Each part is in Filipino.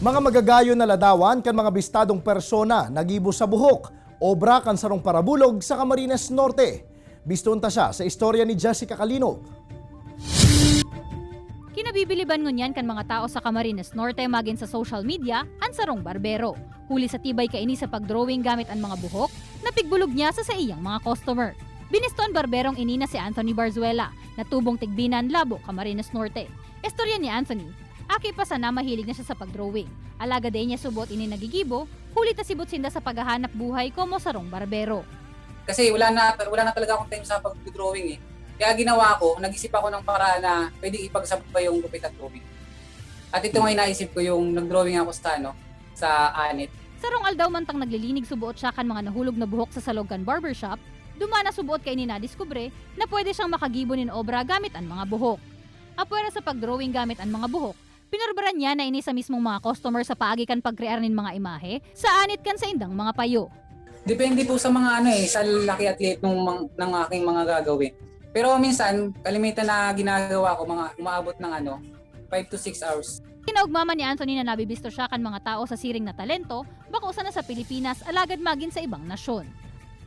Mga magagayon na ladawan kan mga bistadong persona nagibo sa buhok, obra kan sarong parabulog sa Camarines Norte. Bistunta siya sa istorya ni Jessica Calinog. Kinabibiliban ngunyan kan mga tao sa Camarines Norte magin sa social media ang sarong barbero. Huli sa tibay kaini sa pagdrawing gamit ang mga buhok, napigbulog niya sa iyang mga customer. Binisto ang barberong ini na si Anthony Barzuela, na tubong Tigbinan, Labo, Camarines Norte. Istorya ni Anthony, aki pa sana mahilig na siya sa pagdrawing. Alaga day niya subot ini nagigibo, huli ta sibot sinda sa paghahanap buhay como sarong barbero. Kasi wala na talaga akong time sa pag-drawing eh. Kaya ginawa ko, nag-isip ako ng paraan na pwede ipagsabay yung gupit at drawing. At ito nga naisip ko yung nag-drawing ako sa anit. Sarong aldaw man tang naglilinig subuot siya kan mga nahulog na buhok sa Salogan Barbershop, dumana subuot kay ni nadiskubre na pwede siyang makagibo nin obra gamit ang mga buhok. Apwera sa pagdrawing gamit ang mga buhok, pinurbaran niya na ini sa mismong mga customer sa paagi kan pagkrear nin mga imahe sa anit kan sa indang mga payo. Depende po sa mga sa laki at liit ng aking mga gagawin. Pero minsan, kalimitan na ginagawa ko, mga umaabot ng 5 to 6 hours. Kinaugmama ni Anthony na nabibisto siya kan mga tao sa siring na talento, bako sana sa Pilipinas alagad magin sa ibang nasyon.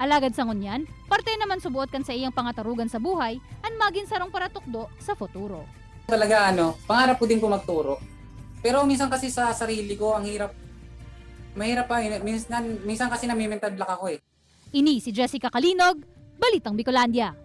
Alagad sa ngunyan, parte naman subuot kan sa iyang pangatarugan sa buhay, an magin sarong paratukdo sa futuro. Talaga pangarap ko din po magturo. Pero minsan kasi sa sarili ko, ang hirap. Mahirap pa, minsan kasi nami-mental block ako eh. Ini si Jessica Calinog, Balitang Bicolandia.